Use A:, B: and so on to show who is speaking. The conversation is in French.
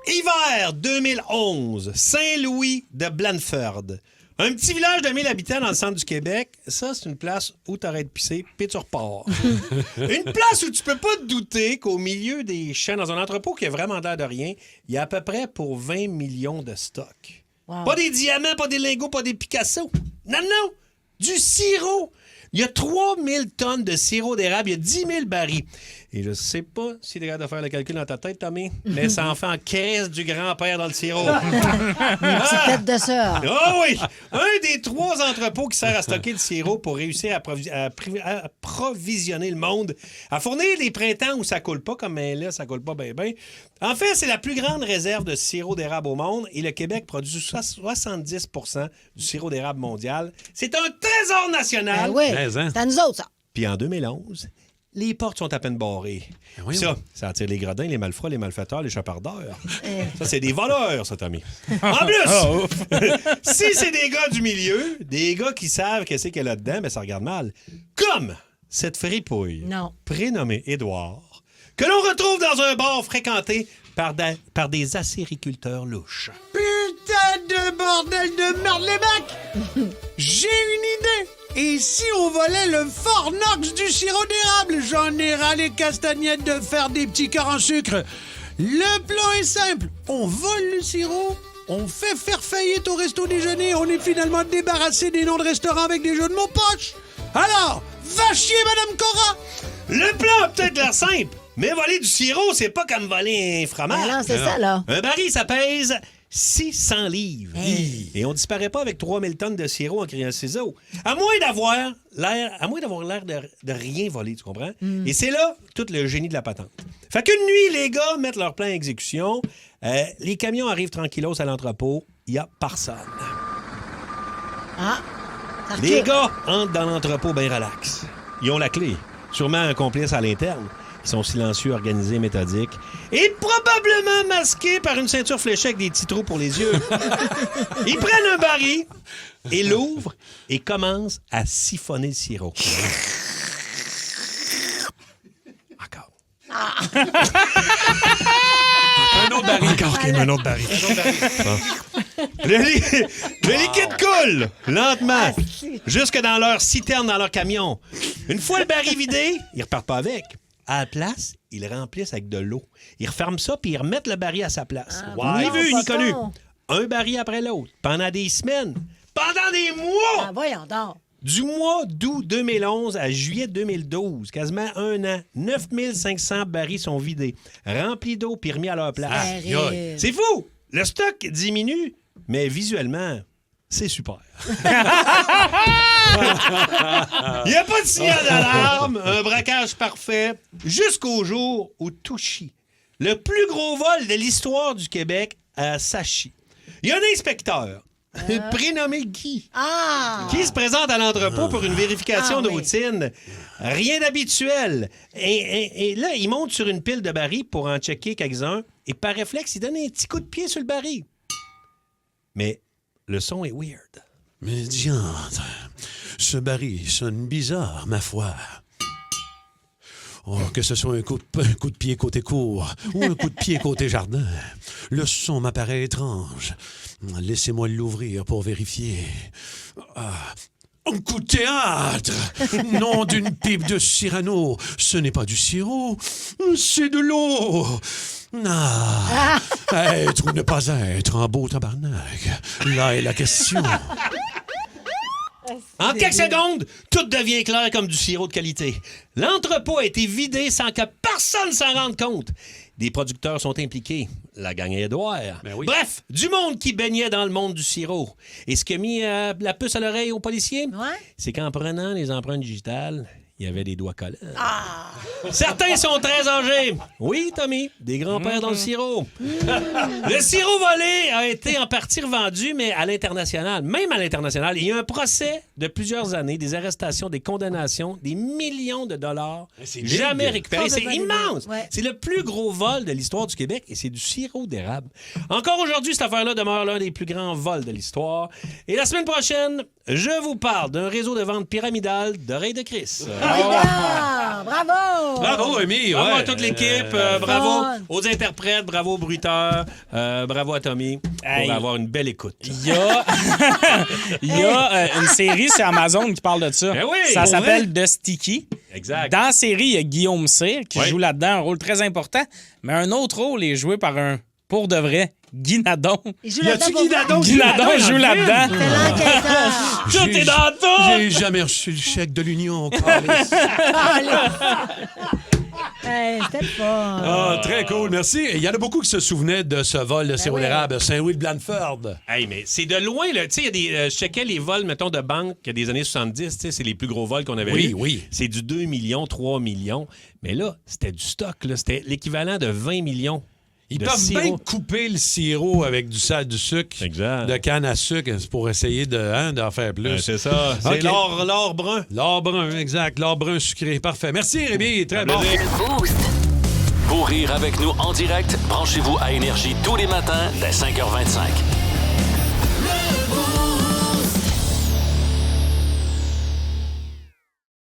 A: Hiver 2011, Saint-Louis de Blanford. Un petit village de 1000 habitants dans le centre du Québec. Ça, c'est une place où t'arrêtes de pisser, puis tu repars. Une place où tu peux pas te douter qu'au milieu des champs, dans un entrepôt qui a vraiment l'air de rien, il y a à peu près pour 20 millions de stocks.
B: Wow.
A: Pas des diamants, pas des lingots, pas des Picasso. Non, du sirop. Il y a 3000 tonnes de sirop d'érable, il y a 10 000 barils. Et je sais pas si t'es capable de faire le calcul dans ta tête, Tommy, mais ça en fait en caisse du grand-père dans le sirop.
B: Petite tête de sœur.
A: Ah oui! Un des 3 entrepôts qui sert à stocker le sirop pour réussir à approvisionner le monde, à fournir les printemps où ça coule pas, comme là, ça coule pas bien. En fait, c'est la plus grande réserve de sirop d'érable au monde et le Québec produit 70 du sirop d'érable mondial. C'est un trésor national!
B: Ben oui,
C: Mais, hein?
B: c'est à nous autres, ça.
A: Puis en 2011, les portes sont à peine barrées.
C: oui,
A: Ça attire les gredins, les malfrats, les malfaiteurs, les chapardeurs. Ça, c'est des voleurs, ça, Tommy. En plus, si c'est des gars du milieu, des gars qui savent qu'est-ce qu'il y a là-dedans, mais ça regarde mal. Comme cette fripouille,
B: Non.
A: prénommée Édouard, que l'on retrouve dans un bar fréquenté par des acériculteurs louches.
D: Putain de bordel de merde, les mecs! J'ai une idée! Et si on volait le Fort Knox du sirop d'érable? J'en ai ras les castagnettes de faire des petits cœurs en sucre. Le plan est simple. On vole le sirop, on fait faire faillite au resto déjeuner, on est finalement débarrassé des noms de restaurants avec des jeux de mots poches. Alors, va chier, Madame Cora!
A: Le plan a peut-être l'air simple, mais voler du sirop, c'est pas comme voler un fromage.
B: Ben non, c'est ça, là.
A: Un baril, ça pèse 600 livres.
B: Hey.
A: Et on disparaît pas avec 3000 tonnes de sirop en criant ciseaux. À moins d'avoir l'air de rien voler, tu comprends? Et c'est là tout le génie de la patente. Fait qu'une nuit, les gars mettent leur plan à exécution. Les camions arrivent tranquillos à l'entrepôt. Il y a personne.
B: Ah, ça
A: Les
B: recule.
A: gars entrent dans l'entrepôt bien relax. Ils ont la clé. Sûrement un complice à l'interne. Ils sont silencieux, organisés, méthodiques et probablement masqués par une ceinture fléchée avec des petits trous pour les yeux. Ils prennent un baril et l'ouvrent et commencent à siphonner le sirop. Encore.
C: Un autre baril.
A: Encore, un autre baril. Le liquide coule lentement jusque dans leur citerne, dans leur camion. Une fois le baril vidé, ils repartent pas avec. À la place, ils le remplissent avec de l'eau. Ils referment ça puis ils remettent le baril à sa place. Ni
B: bon,
A: vu
B: pas
A: ni connu.
B: con.
A: Un baril après l'autre. Pendant des semaines. Pendant des mois.
B: Ah, voyons donc.
A: Du mois d'août 2011 à juillet 2012, quasiment un an, 9500 barils sont vidés, remplis d'eau puis remis à leur place.
B: Terrible.
A: C'est fou! Le stock diminue, mais visuellement, c'est super. Il n'y a pas de signal d'alarme, un braquage parfait, jusqu'au jour où tout chie. Le plus gros vol de l'histoire du Québec à Sachi. Il y a un inspecteur, prénommé Guy,
B: Ah!
A: qui se présente à l'entrepôt pour une vérification de
B: oui.
A: routine. Rien d'habituel. Et là, il monte sur une pile de barils pour en checker quelques-uns. Et par réflexe, il donne un petit coup de pied sur le baril. Mais le son est weird.
C: Mais diantre, ce baril sonne bizarre, ma foi. Oh, que ce soit un coup de pied côté cour ou un coup de pied côté jardin, le son m'apparaît étrange. Laissez-moi l'ouvrir pour vérifier. Ah, un coup de théâtre! Nom d'une pipe de Cyrano, ce n'est pas du sirop, c'est de l'eau! Ah! Être ou ne pas être, un beau tabarnak. Là est la question.
A: En quelques secondes, tout devient clair comme du sirop de qualité. L'entrepôt a été vidé sans que personne s'en rende compte. Des producteurs sont impliqués. La gang à Édouard.
C: Ben oui.
A: Bref, du monde qui baignait dans le monde du sirop. Et ce qui a mis la puce à l'oreille aux policiers,
B: Ouais.
A: c'est qu'en prenant les empreintes digitales, il y avait des doigts collants. Certains sont très âgés. Oui, Tommy, des grands-pères dans le sirop. Le sirop volé a été en partie revendu, mais à l'international. Même à l'international, il y a un procès de plusieurs années, des arrestations, des condamnations, des millions de dollars
C: c'est big.
A: jamais récupérés. C'est
B: Complètement
A: immense.
B: ouais.
A: C'est le plus gros vol de l'histoire du Québec et c'est du sirop d'érable. Encore aujourd'hui, cette affaire-là demeure l'un des plus grands vols de l'histoire. Et la semaine prochaine, je vous parle d'un réseau de vente pyramidale d'oreilles de Chris.
B: Ah! Bravo!
C: Bravo, Rémi.
A: Bravo
C: ouais.
A: à toute l'équipe, bravo
B: fun.
A: aux interprètes, bravo aux bruiteurs, bravo à Tommy
E: Hey.
A: pour avoir une belle écoute.
E: Il y a, une série sur Amazon qui parle de ça.
A: Ben oui,
E: Ça
A: pour
E: s'appelle The Sticky.
A: Exact.
E: Dans la série, il y a Guillaume Cyr qui
A: Ouais.
E: joue là-dedans un rôle très important, mais un autre rôle est joué par un, pour de vrai, Guy Nadon.
B: Il joue
A: Y a-tu Guy Nadon?
E: Guy Nadon joue là-dedans.
B: C'est l'enquêteur.
E: Tout est dans tout!
C: J'ai jamais reçu le chèque de l'Union.
B: Hey, c'était le fun.
C: Ah, très cool, merci. Il y en a beaucoup qui se souvenaient de ce vol de sirop
B: oui.
C: d'érable à Saint-Louis de Blandford.
A: Hey, mais c'est de loin, là. Tu sais, il y a des. Je checkais les vols, mettons, de banque des années 70, tu sais, c'est les plus gros vols qu'on avait
C: Oui,
A: eus.
C: oui.
A: C'est du 2 millions, 3 millions. Mais là, c'était du stock, là. C'était l'équivalent de 20 millions.
C: Ils
A: de
C: peuvent
A: sirop.
C: bien couper le sirop avec du sel, du sucre,
A: Exact.
C: de canne à sucre pour essayer d'en faire plus.
A: C'est ça. C'est
C: OK.
A: l'or brun.
C: L'or brun, exact. L'or brun sucré. Parfait. Merci, Rémi. Très bon.
F: Boost. Pour rire avec nous en direct, branchez-vous à Énergie tous les matins dès 5h25.